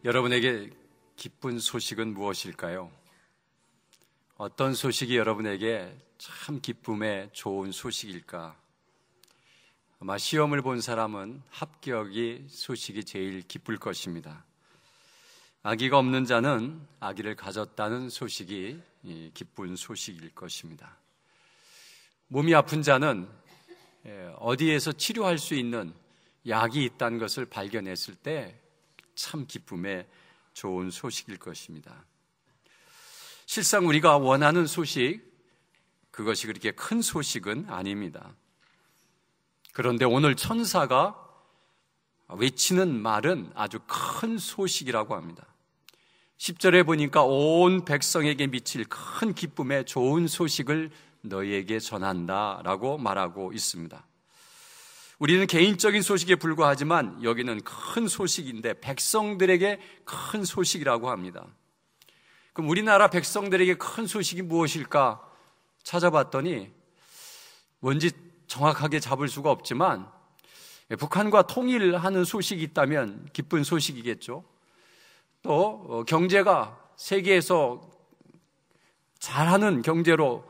여러분에게 기쁜 소식은 무엇일까요? 어떤 소식이 여러분에게 참 기쁨의 좋은 소식일까? 아마 시험을 본 사람은 합격이 소식이 제일 기쁠 것입니다. 아기가 없는 자는 아기를 가졌다는 소식이 기쁜 소식일 것입니다. 몸이 아픈 자는 어디에서 치료할 수 있는 약이 있다는 것을 발견했을 때 참 기쁨의 좋은 소식일 것입니다. 실상 우리가 원하는 소식, 그것이 그렇게 큰 소식은 아닙니다. 그런데 오늘 천사가 외치는 말은 아주 큰 소식이라고 합니다. 10절에 보니까 온 백성에게 미칠 큰 기쁨의 좋은 소식을 너희에게 전한다라고 말하고 있습니다. 우리는 개인적인 소식에 불과하지만 여기는 큰 소식인데 백성들에게 큰 소식이라고 합니다. 그럼 우리나라 백성들에게 큰 소식이 무엇일까 찾아봤더니 뭔지 정확하게 잡을 수가 없지만 북한과 통일하는 소식이 있다면 기쁜 소식이겠죠. 또 경제가 세계에서 잘하는 경제로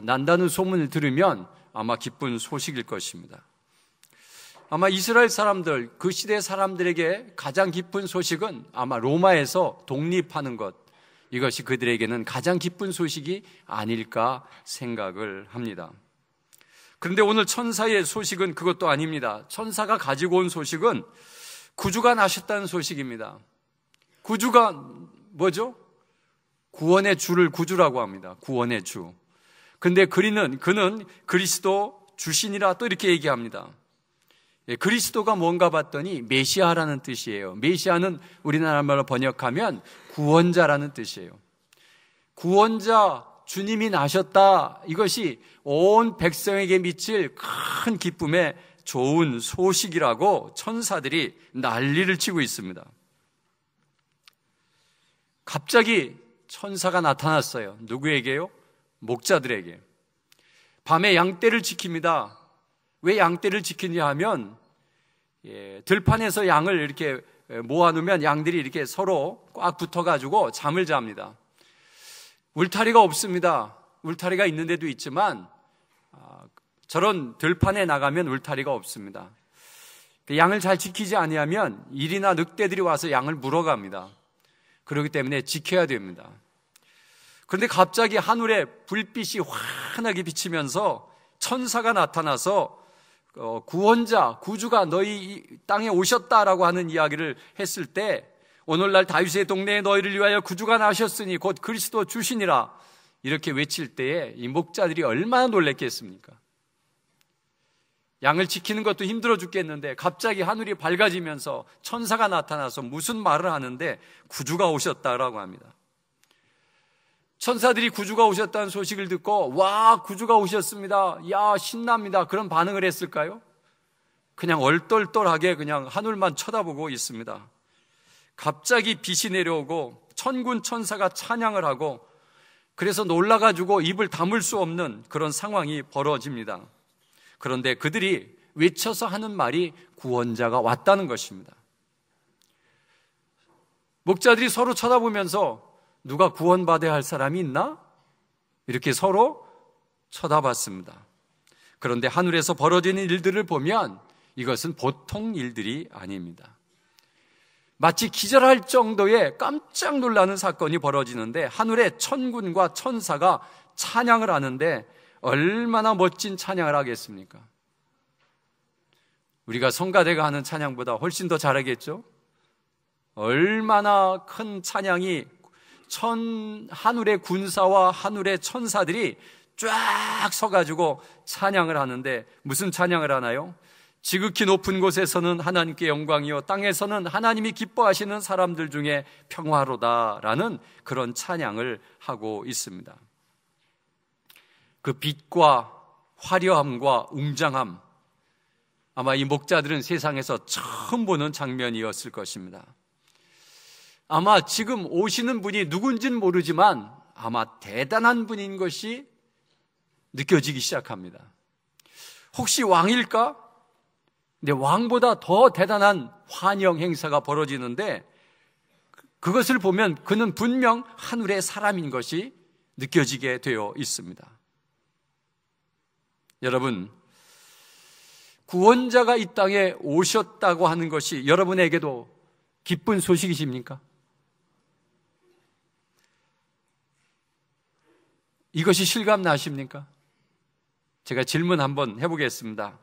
난다는 소문을 들으면 아마 기쁜 소식일 것입니다. 아마 이스라엘 사람들, 그 시대 사람들에게 가장 기쁜 소식은 아마 로마에서 독립하는 것, 이것이 그들에게는 가장 기쁜 소식이 아닐까 생각을 합니다. 그런데 오늘 천사의 소식은 그것도 아닙니다. 천사가 가지고 온 소식은 구주가 나셨다는 소식입니다. 구주가 뭐죠? 구원의 주를 구주라고 합니다. 구원의 주. 근데 그는 그리스도 주신이라 또 이렇게 얘기합니다. 그리스도가 뭔가 봤더니 메시아라는 뜻이에요. 메시아는 우리나라 말로 번역하면 구원자라는 뜻이에요. 구원자 주님이 나셨다. 이것이 온 백성에게 미칠 큰 기쁨의 좋은 소식이라고 천사들이 난리를 치고 있습니다. 갑자기 천사가 나타났어요. 누구에게요? 목자들에게. 밤에 양떼를 지킵니다. 왜 양떼를 지키냐 하면 들판에서 양을 이렇게 모아놓으면 양들이 이렇게 서로 꽉 붙어가지고 잠을 잡니다. 울타리가 없습니다. 울타리가 있는 데도 있지만 저런 들판에 나가면 울타리가 없습니다. 양을 잘 지키지 아니하면 일이나 늑대들이 와서 양을 물어갑니다. 그렇기 때문에 지켜야 됩니다. 그런데 갑자기 하늘에 불빛이 환하게 비치면서 천사가 나타나서 구원자, 구주가 너희 땅에 오셨다라고 하는 이야기를 했을 때 오늘날 다윗의 동네에 너희를 위하여 구주가 나셨으니 곧 그리스도 주시니라 이렇게 외칠 때에 이 목자들이 얼마나 놀랬겠습니까? 양을 지키는 것도 힘들어 죽겠는데 갑자기 하늘이 밝아지면서 천사가 나타나서 무슨 말을 하는데 구주가 오셨다라고 합니다. 천사들이 구주가 오셨다는 소식을 듣고 와, 구주가 오셨습니다. 야, 신납니다. 그런 반응을 했을까요? 그냥 얼떨떨하게 그냥 하늘만 쳐다보고 있습니다. 갑자기 빛이 내려오고 천군 천사가 찬양을 하고 그래서 놀라가지고 입을 다물 수 없는 그런 상황이 벌어집니다. 그런데 그들이 외쳐서 하는 말이 구원자가 왔다는 것입니다. 목자들이 서로 쳐다보면서 누가 구원받아야 할 사람이 있나? 이렇게 서로 쳐다봤습니다. 그런데 하늘에서 벌어지는 일들을 보면 이것은 보통 일들이 아닙니다. 마치 기절할 정도의 깜짝 놀라는 사건이 벌어지는데 하늘에 천군과 천사가 찬양을 하는데 얼마나 멋진 찬양을 하겠습니까? 우리가 성가대가 하는 찬양보다 훨씬 더 잘하겠죠? 얼마나 큰 찬양이 하늘의 군사와 하늘의 천사들이 쫙 서가지고 찬양을 하는데 무슨 찬양을 하나요? 지극히 높은 곳에서는 하나님께 영광이요 땅에서는 하나님이 기뻐하시는 사람들 중에 평화로다라는 그런 찬양을 하고 있습니다. 그 빛과 화려함과 웅장함, 아마 이 목자들은 세상에서 처음 보는 장면이었을 것입니다. 아마 지금 오시는 분이 누군지는 모르지만 아마 대단한 분인 것이 느껴지기 시작합니다. 혹시 왕일까? 근데 왕보다 더 대단한 환영 행사가 벌어지는데 그것을 보면 그는 분명 하늘의 사람인 것이 느껴지게 되어 있습니다. 여러분, 구원자가 이 땅에 오셨다고 하는 것이 여러분에게도 기쁜 소식이십니까? 이것이 실감 나십니까? 제가 질문 한번 해보겠습니다.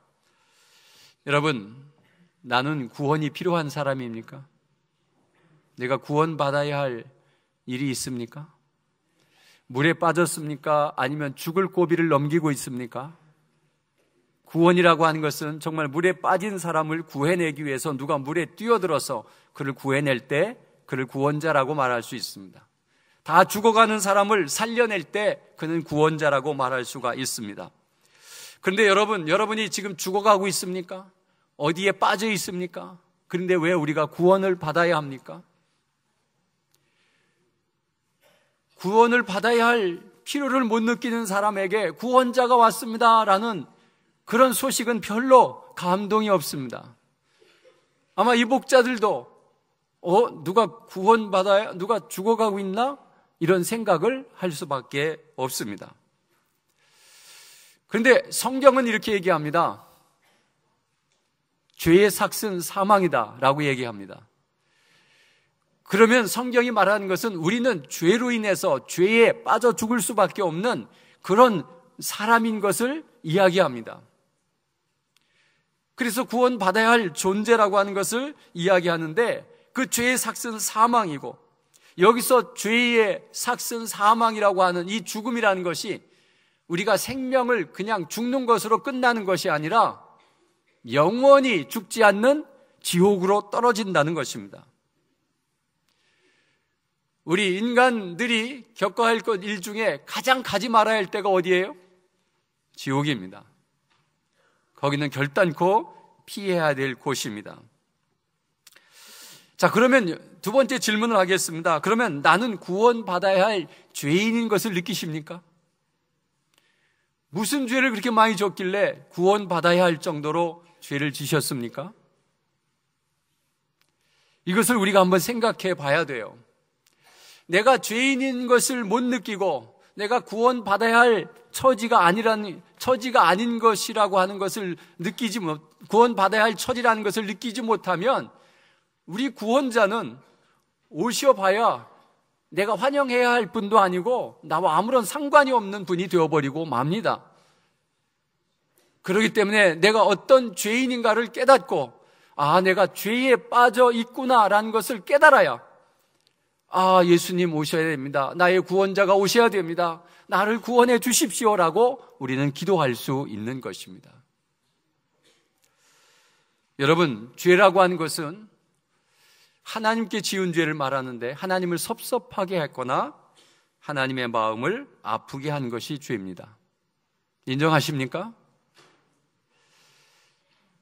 여러분, 나는 구원이 필요한 사람입니까? 내가 구원받아야 할 일이 있습니까? 물에 빠졌습니까? 아니면 죽을 고비를 넘기고 있습니까? 구원이라고 하는 것은 정말 물에 빠진 사람을 구해내기 위해서 누가 물에 뛰어들어서 그를 구해낼 때 그를 구원자라고 말할 수 있습니다. 다 죽어가는 사람을 살려낼 때 그는 구원자라고 말할 수가 있습니다. 그런데 여러분이 지금 죽어가고 있습니까? 어디에 빠져 있습니까? 그런데 왜 우리가 구원을 받아야 합니까? 구원을 받아야 할 필요를 못 느끼는 사람에게 구원자가 왔습니다라는 그런 소식은 별로 감동이 없습니다. 아마 이 목자들도 누가 죽어가고 있나? 이런 생각을 할 수밖에 없습니다. 그런데 성경은 이렇게 얘기합니다. 죄의 삭은 사망이다 라고 얘기합니다. 그러면 성경이 말하는 것은 우리는 죄로 인해서 죄에 빠져 죽을 수밖에 없는 그런 사람인 것을 이야기합니다. 그래서 구원받아야 할 존재라고 하는 것을 이야기하는데 그 죄의 삭은 사망이고, 여기서 죄의 삭은 사망이라고 하는 이 죽음이라는 것이 우리가 생명을 그냥 죽는 것으로 끝나는 것이 아니라 영원히 죽지 않는 지옥으로 떨어진다는 것입니다. 우리 인간들이 겪어야 할 것 일 중에 가장 가지 말아야 할 때가 어디예요? 지옥입니다. 거기는 결단코 피해야 될 곳입니다. 자, 그러면 두 번째 질문을 하겠습니다. 그러면 나는 구원받아야 할 죄인인 것을 느끼십니까? 무슨 죄를 그렇게 많이 졌길래 구원받아야 할 정도로 죄를 지셨습니까? 이것을 우리가 한번 생각해 봐야 돼요. 내가 죄인인 것을 못 느끼고 내가 구원받아야 할 처지가 아닌 것이라고 하는 것을 구원받아야 할 처지라는 것을 느끼지 못하면 우리 구원자는 오셔봐야 내가 환영해야 할 분도 아니고 나와 아무런 상관이 없는 분이 되어버리고 맙니다. 그렇기 때문에 내가 어떤 죄인인가를 깨닫고 내가 죄에 빠져 있구나라는 것을 깨달아야 예수님 오셔야 됩니다. 나의 구원자가 오셔야 됩니다. 나를 구원해 주십시오라고 우리는 기도할 수 있는 것입니다. 여러분, 죄라고 하는 것은 하나님께 지은 죄를 말하는데 하나님을 섭섭하게 했거나 하나님의 마음을 아프게 한 것이 죄입니다. 인정하십니까?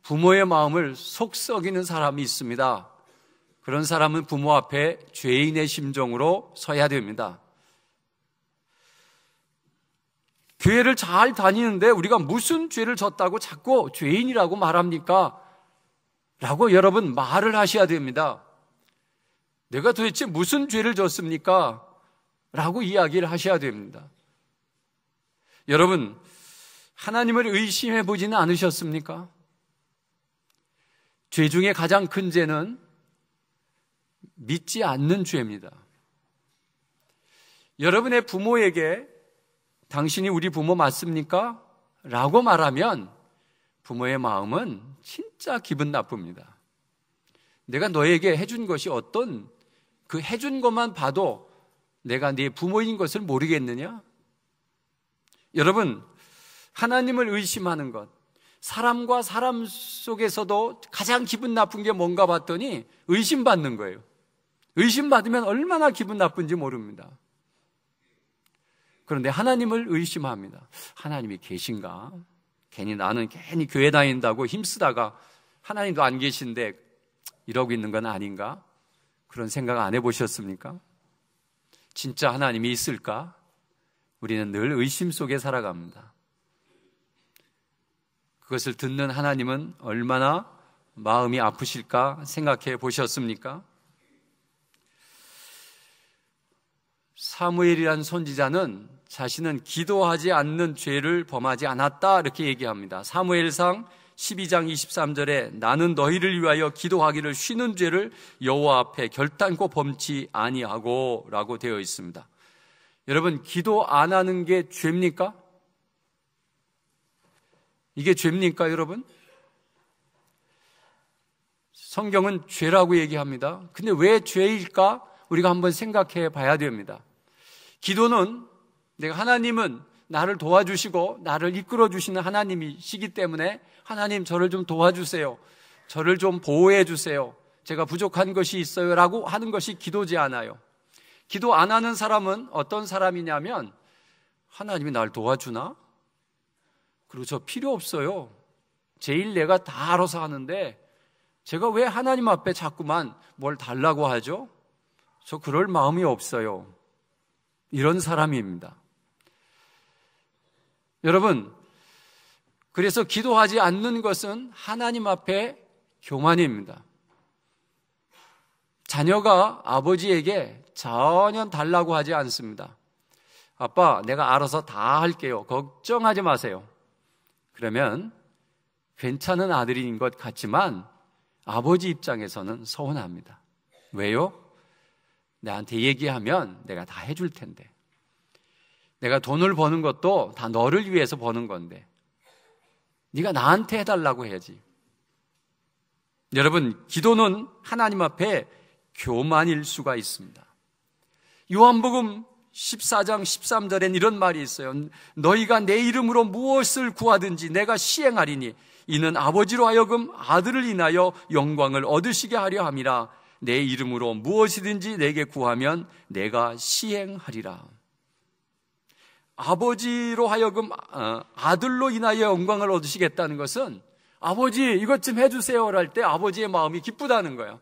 부모의 마음을 속썩이는 사람이 있습니다. 그런 사람은 부모 앞에 죄인의 심정으로 서야 됩니다. 교회를 잘 다니는데 우리가 무슨 죄를 졌다고 자꾸 죄인이라고 말합니까? 라고 여러분 말을 하셔야 됩니다. 내가 도대체 무슨 죄를 졌습니까? 라고 이야기를 하셔야 됩니다. 여러분, 하나님을 의심해 보지는 않으셨습니까? 죄 중에 가장 큰 죄는 믿지 않는 죄입니다. 여러분의 부모에게 당신이 우리 부모 맞습니까? 라고 말하면 부모의 마음은 진짜 기분 나쁩니다. 내가 너에게 해준 것이 그 해준 것만 봐도 내가 네 부모인 것을 모르겠느냐? 여러분, 하나님을 의심하는 것, 사람과 사람 속에서도 가장 기분 나쁜 게 뭔가 봤더니 의심받는 거예요. 의심받으면 얼마나 기분 나쁜지 모릅니다. 그런데 하나님을 의심합니다. 하나님이 계신가? 나는 괜히 교회 다닌다고 힘쓰다가 하나님도 안 계신데 이러고 있는 건 아닌가? 그런 생각 안 해보셨습니까? 진짜 하나님이 있을까? 우리는 늘 의심 속에 살아갑니다. 그것을 듣는 하나님은 얼마나 마음이 아프실까 생각해 보셨습니까? 사무엘이란 선지자는 자신은 기도하지 않는 죄를 범하지 않았다 이렇게 얘기합니다. 사무엘상 12장 23절에 나는 너희를 위하여 기도하기를 쉬는 죄를 여호와 앞에 결단코 범치 아니하고 라고 되어 있습니다. 여러분, 기도 안 하는 게 죄입니까? 이게 죄입니까, 여러분? 성경은 죄라고 얘기합니다. 근데 왜 죄일까? 우리가 한번 생각해 봐야 됩니다. 기도는 하나님은 나를 도와주시고 나를 이끌어 주시는 하나님이시기 때문에 하나님 저를 좀 도와주세요. 저를 좀 보호해 주세요. 제가 부족한 것이 있어요 라고 하는 것이 기도지 않아요. 기도 안 하는 사람은 어떤 사람이냐면 하나님이 날 도와주나? 그리고 저 필요 없어요. 제 일 내가 다 알아서 하는데 제가 왜 하나님 앞에 자꾸만 뭘 달라고 하죠? 저 그럴 마음이 없어요. 이런 사람입니다. 여러분, 그래서 기도하지 않는 것은 하나님 앞에 교만입니다. 자녀가 아버지에게 전혀 달라고 하지 않습니다. 아빠, 내가 알아서 다 할게요. 걱정하지 마세요. 그러면 괜찮은 아들인 것 같지만 아버지 입장에서는 서운합니다. 왜요? 나한테 얘기하면 내가 다 해줄 텐데. 내가 돈을 버는 것도 다 너를 위해서 버는 건데 네가 나한테 해달라고 해야지. 여러분, 기도는 하나님 앞에 교만일 수가 있습니다. 요한복음 14장 13절엔 이런 말이 있어요. 너희가 내 이름으로 무엇을 구하든지 내가 시행하리니 이는 아버지로 하여금 아들을 인하여 영광을 얻으시게 하려 함이라. 내 이름으로 무엇이든지 내게 구하면 내가 시행하리라. 아버지로 하여금 아들로 인하여 영광을 얻으시겠다는 것은 아버지 이것 좀 해주세요 할 때 아버지의 마음이 기쁘다는 거예요.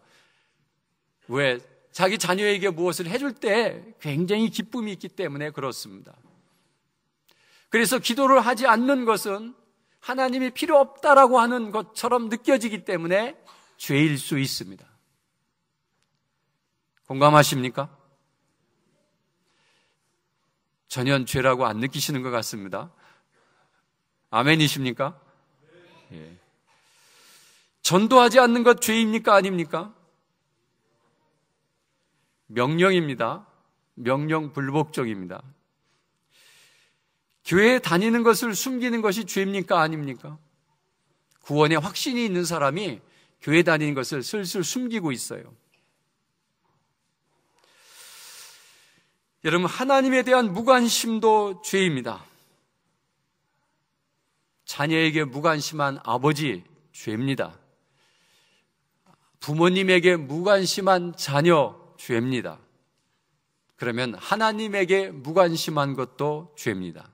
왜? 자기 자녀에게 무엇을 해줄 때 굉장히 기쁨이 있기 때문에 그렇습니다. 그래서 기도를 하지 않는 것은 하나님이 필요 없다라고 하는 것처럼 느껴지기 때문에 죄일 수 있습니다. 공감하십니까? 전혀 죄라고 안 느끼시는 것 같습니다. 아멘이십니까? 예. 전도하지 않는 것 죄입니까? 아닙니까? 명령입니다. 명령 불복종입니다. 교회에 다니는 것을 숨기는 것이 죄입니까? 아닙니까? 구원에 확신이 있는 사람이 교회 다니는 것을 슬슬 숨기고 있어요. 여러분, 하나님에 대한 무관심도 죄입니다. 자녀에게 무관심한 아버지, 죄입니다. 부모님에게 무관심한 자녀, 죄입니다. 그러면 하나님에게 무관심한 것도 죄입니다.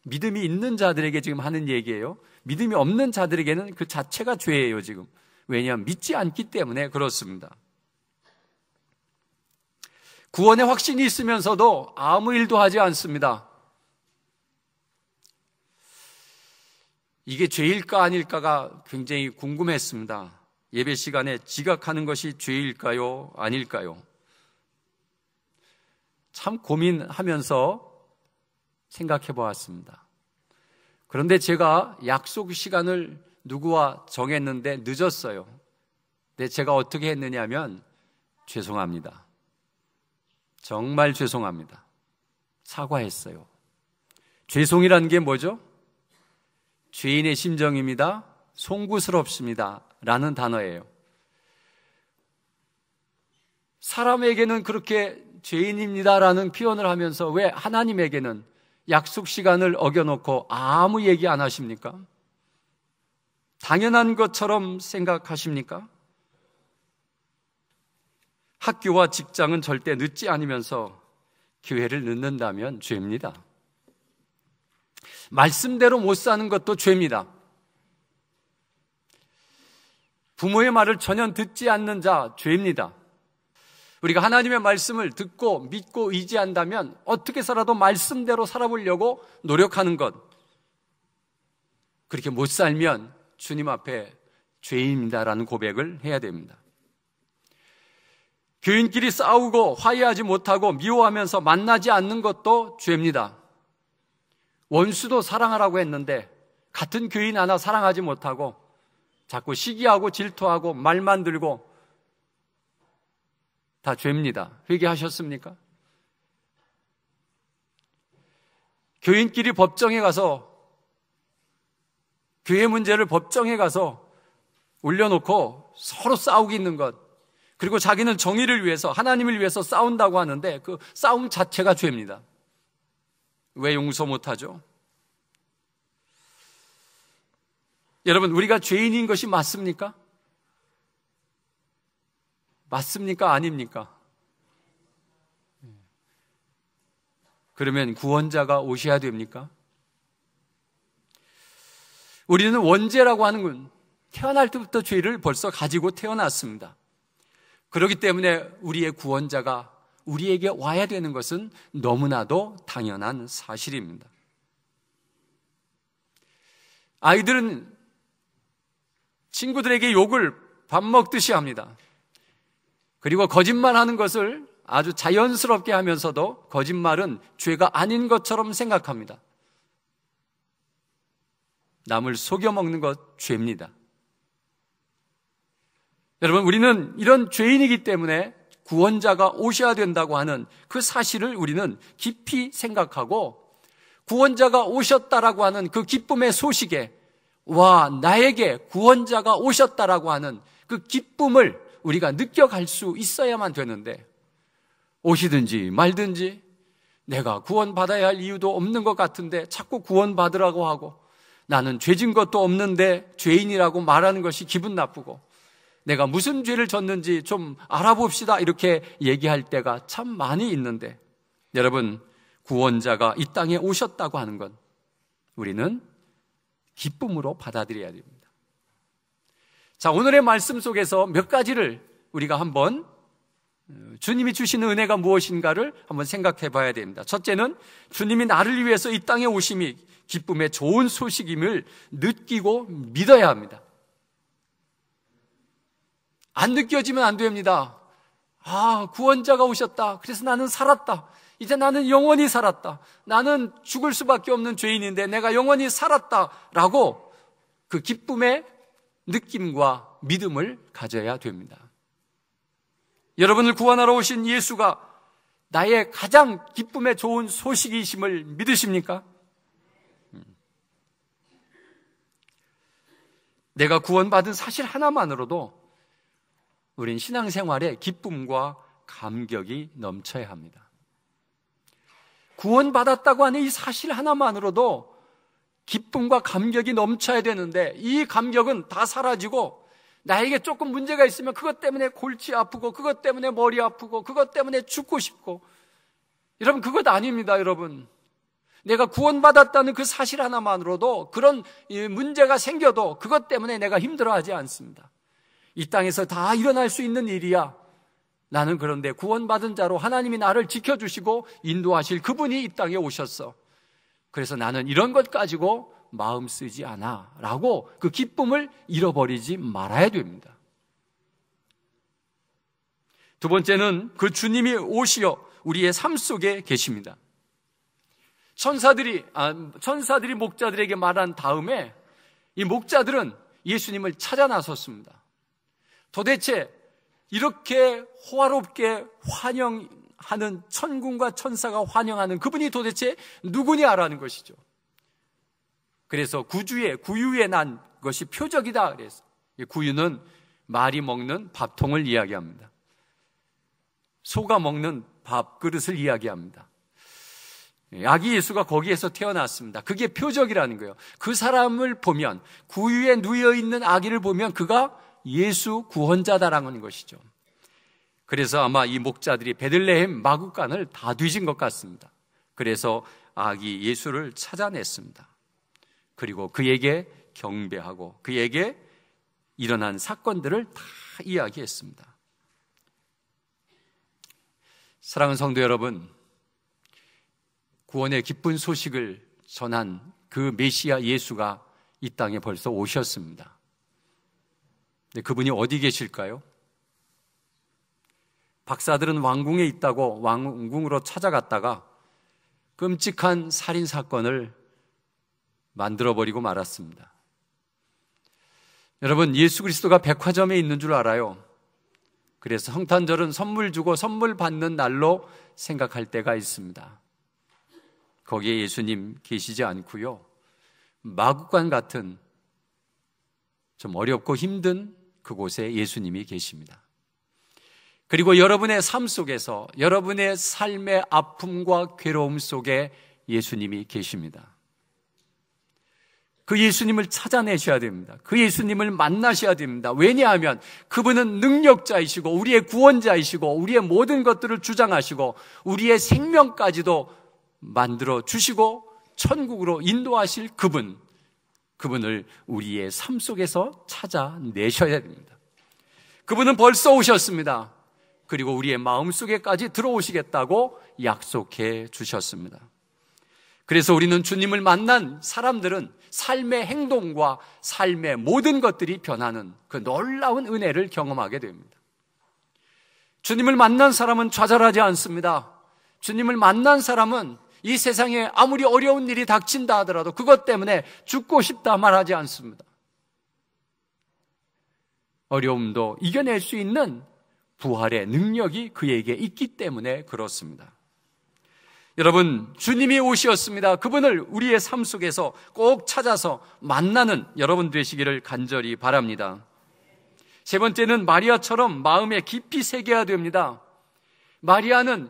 믿음이 있는 자들에게 지금 하는 얘기예요. 믿음이 없는 자들에게는 그 자체가 죄예요, 지금. 왜냐하면 믿지 않기 때문에 그렇습니다. 구원의 확신이 있으면서도 아무 일도 하지 않습니다. 이게 죄일까 아닐까가 굉장히 궁금했습니다. 예배 시간에 지각하는 것이 죄일까요? 아닐까요? 참 고민하면서 생각해 보았습니다. 그런데 제가 약속 시간을 누구와 정했는데 늦었어요. 근데 제가 어떻게 했느냐면 죄송합니다. 정말 죄송합니다. 사과했어요. 죄송이라는 게 뭐죠? 죄인의 심정입니다. 송구스럽습니다. 라는 단어예요. 사람에게는 그렇게 죄인입니다라는 표현을 하면서 왜 하나님에게는 약속 시간을 어겨놓고 아무 얘기 안 하십니까? 당연한 것처럼 생각하십니까? 학교와 직장은 절대 늦지 않으면서 교회를 늦는다면 죄입니다. 말씀대로 못 사는 것도 죄입니다. 부모의 말을 전혀 듣지 않는 자, 죄입니다. 우리가 하나님의 말씀을 듣고 믿고 의지한다면 어떻게 살아도 말씀대로 살아보려고 노력하는 것, 그렇게 못 살면 주님 앞에 죄인입니다라는 고백을 해야 됩니다. 교인끼리 싸우고 화해하지 못하고 미워하면서 만나지 않는 것도 죄입니다. 원수도 사랑하라고 했는데 같은 교인 하나 사랑하지 못하고 자꾸 시기하고 질투하고 말만 들고 다 죄입니다. 회개하셨습니까? 교인끼리 법정에 가서 교회 문제를 법정에 가서 올려놓고 서로 싸우고 있는 것, 그리고 자기는 정의를 위해서 하나님을 위해서 싸운다고 하는데 그 싸움 자체가 죄입니다. 왜 용서 못하죠? 여러분, 우리가 죄인인 것이 맞습니까? 맞습니까? 아닙니까? 그러면 구원자가 오셔야 됩니까? 우리는 원죄라고 하는 건 태어날 때부터 죄를 벌써 가지고 태어났습니다. 그렇기 때문에 우리의 구원자가 우리에게 와야 되는 것은 너무나도 당연한 사실입니다. 아이들은 친구들에게 욕을 밥 먹듯이 합니다. 그리고 거짓말하는 것을 아주 자연스럽게 하면서도 거짓말은 죄가 아닌 것처럼 생각합니다. 남을 속여 먹는 것 죄입니다. 여러분, 우리는 이런 죄인이기 때문에 구원자가 오셔야 된다고 하는 그 사실을 우리는 깊이 생각하고 구원자가 오셨다라고 하는 그 기쁨의 소식에 와, 나에게 구원자가 오셨다라고 하는 그 기쁨을 우리가 느껴갈 수 있어야만 되는데 오시든지 말든지 내가 구원받아야 할 이유도 없는 것 같은데 자꾸 구원받으라고 하고 나는 죄진 것도 없는데 죄인이라고 말하는 것이 기분 나쁘고 내가 무슨 죄를 졌는지 좀 알아봅시다 이렇게 얘기할 때가 참 많이 있는데 여러분, 구원자가 이 땅에 오셨다고 하는 건 우리는 기쁨으로 받아들여야 됩니다. 자, 오늘의 말씀 속에서 몇 가지를 우리가 한번 주님이 주시는 은혜가 무엇인가를 한번 생각해 봐야 됩니다. 첫째는 주님이 나를 위해서 이 땅에 오심이 기쁨의 좋은 소식임을 느끼고 믿어야 합니다. 안 느껴지면 안 됩니다. 아, 구원자가 오셨다. 그래서 나는 살았다. 이제 나는 영원히 살았다. 나는 죽을 수밖에 없는 죄인인데 내가 영원히 살았다라고 그 기쁨의 느낌과 믿음을 가져야 됩니다. 여러분을 구원하러 오신 예수가 나의 가장 기쁨의 좋은 소식이심을 믿으십니까? 내가 구원받은 사실 하나만으로도 우린 신앙생활에 기쁨과 감격이 넘쳐야 합니다. 구원받았다고 하는 이 사실 하나만으로도 기쁨과 감격이 넘쳐야 되는데 이 감격은 다 사라지고 나에게 조금 문제가 있으면 그것 때문에 골치 아프고 그것 때문에 머리 아프고 그것 때문에 죽고 싶고 여러분, 그것 아닙니다. 여러분, 내가 구원받았다는 그 사실 하나만으로도 그런 문제가 생겨도 그것 때문에 내가 힘들어하지 않습니다. 이 땅에서 다 일어날 수 있는 일이야. 나는 그런데 구원받은 자로 하나님이 나를 지켜주시고 인도하실 그분이 이 땅에 오셨어. 그래서 나는 이런 것 가지고 마음 쓰지 않아 라고 그 기쁨을 잃어버리지 말아야 됩니다. 두 번째는 그 주님이 오시어 우리의 삶 속에 계십니다. 천사들이 목자들에게 말한 다음에 이 목자들은 예수님을 찾아 나섰습니다. 도대체 이렇게 호화롭게 환영하는 천군과 천사가 환영하는 그분이 도대체 누구냐라는 것이죠. 그래서 구유에 난 것이 표적이다. 그래서 구유는 말이 먹는 밥통을 이야기합니다. 소가 먹는 밥그릇을 이야기합니다. 아기 예수가 거기에서 태어났습니다. 그게 표적이라는 거예요. 그 사람을 보면, 구유에 누워있는 아기를 보면 그가 예수 구원자다라는 것이죠. 그래서 아마 이 목자들이 베들레헴 마구간을 다 뒤진 것 같습니다. 그래서 아기 예수를 찾아냈습니다. 그리고 그에게 경배하고 그에게 일어난 사건들을 다 이야기했습니다. 사랑하는 성도 여러분, 구원의 기쁜 소식을 전한 그 메시아 예수가 이 땅에 벌써 오셨습니다. 근데 그분이 어디 계실까요? 박사들은 왕궁에 있다고 왕궁으로 찾아갔다가 끔찍한 살인사건을 만들어버리고 말았습니다. 여러분, 예수 그리스도가 백화점에 있는 줄 알아요. 그래서 성탄절은 선물 주고 선물 받는 날로 생각할 때가 있습니다. 거기에 예수님 계시지 않고요. 마구간 같은 좀 어렵고 힘든 그곳에 예수님이 계십니다. 그리고 여러분의 삶 속에서, 여러분의 삶의 아픔과 괴로움 속에 예수님이 계십니다. 그 예수님을 찾아내셔야 됩니다. 그 예수님을 만나셔야 됩니다. 왜냐하면 그분은 능력자이시고 우리의 구원자이시고 우리의 모든 것들을 주장하시고 우리의 생명까지도 만들어 주시고 천국으로 인도하실 그분을 우리의 삶 속에서 찾아내셔야 됩니다. 그분은 벌써 오셨습니다. 그리고 우리의 마음속에까지 들어오시겠다고 약속해 주셨습니다. 그래서 우리는 주님을 만난 사람들은 삶의 행동과 삶의 모든 것들이 변하는 그 놀라운 은혜를 경험하게 됩니다. 주님을 만난 사람은 좌절하지 않습니다. 주님을 만난 사람은 이 세상에 아무리 어려운 일이 닥친다 하더라도 그것 때문에 죽고 싶다 말하지 않습니다. 어려움도 이겨낼 수 있는 부활의 능력이 그에게 있기 때문에 그렇습니다. 여러분, 주님이 오셨습니다. 그분을 우리의 삶 속에서 꼭 찾아서 만나는 여러분 되시기를 간절히 바랍니다. 세 번째는 마리아처럼 마음에 깊이 새겨야 됩니다. 마리아는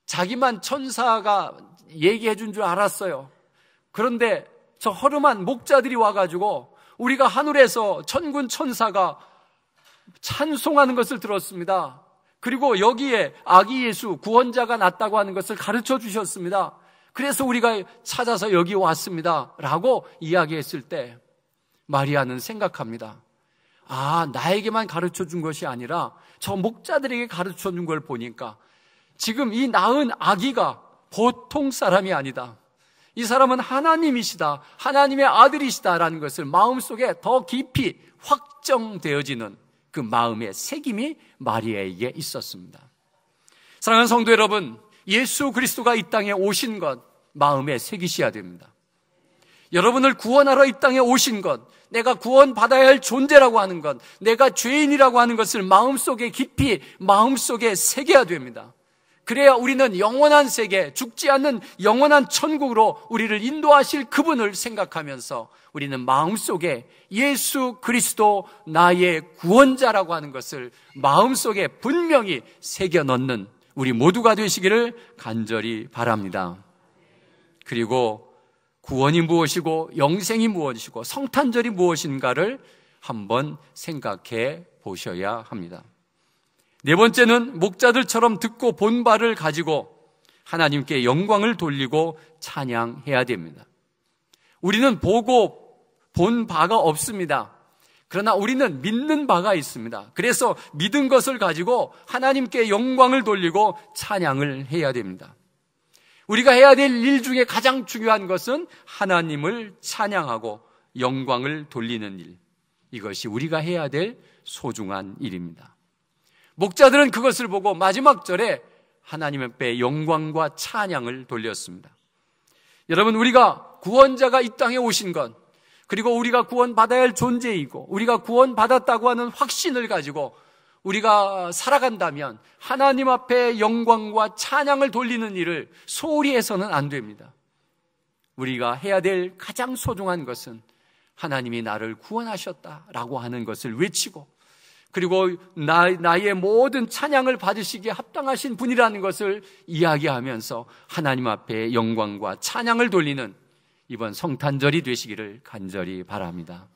자기만 천사가 얘기해 준 줄 알았어요. 그런데 저 허름한 목자들이 와가지고 우리가 하늘에서 천군 천사가 찬송하는 것을 들었습니다. 그리고 여기에 아기 예수 구원자가 났다고 하는 것을 가르쳐 주셨습니다. 그래서 우리가 찾아서 여기 왔습니다 라고 이야기했을 때 마리아는 생각합니다. 나에게만 가르쳐 준 것이 아니라 저 목자들에게 가르쳐 준 걸 보니까 지금 이 낳은 아기가 보통 사람이 아니다. 이 사람은 하나님이시다. 하나님의 아들이시다라는 것을 마음속에 더 깊이 확정되어지는 그 마음의 새김이 마리아에게 있었습니다. 사랑하는 성도 여러분, 예수 그리스도가 이 땅에 오신 것 마음에 새기셔야 됩니다. 여러분을 구원하러 이 땅에 오신 것, 내가 구원받아야 할 존재라고 하는 것, 내가 죄인이라고 하는 것을 마음속에 깊이 마음속에 새겨야 됩니다. 그래야 우리는 영원한 세계, 죽지 않는 영원한 천국으로 우리를 인도하실 그분을 생각하면서 우리는 마음속에 예수 그리스도 나의 구원자라고 하는 것을 마음속에 분명히 새겨 넣는 우리 모두가 되시기를 간절히 바랍니다. 그리고 구원이 무엇이고 영생이 무엇이고 성탄절이 무엇인가를 한번 생각해 보셔야 합니다. 네 번째는 목자들처럼 듣고 본 바를 가지고 하나님께 영광을 돌리고 찬양해야 됩니다. 우리는 보고 본 바가 없습니다. 그러나 우리는 믿는 바가 있습니다. 그래서 믿은 것을 가지고 하나님께 영광을 돌리고 찬양을 해야 됩니다. 우리가 해야 될 일 중에 가장 중요한 것은 하나님을 찬양하고 영광을 돌리는 일. 이것이 우리가 해야 될 소중한 일입니다. 목자들은 그것을 보고 마지막 절에 하나님 앞에 영광과 찬양을 돌렸습니다. 여러분, 우리가 구원자가 이 땅에 오신 것, 그리고 우리가 구원받아야 할 존재이고 우리가 구원받았다고 하는 확신을 가지고 우리가 살아간다면 하나님 앞에 영광과 찬양을 돌리는 일을 소홀히 해서는 안 됩니다. 우리가 해야 될 가장 소중한 것은 하나님이 나를 구원하셨다라고 하는 것을 외치고, 그리고 나의 모든 찬양을 받으시기에 합당하신 분이라는 것을 이야기하면서 하나님 앞에 영광과 찬양을 돌리는 이번 성탄절이 되시기를 간절히 바랍니다.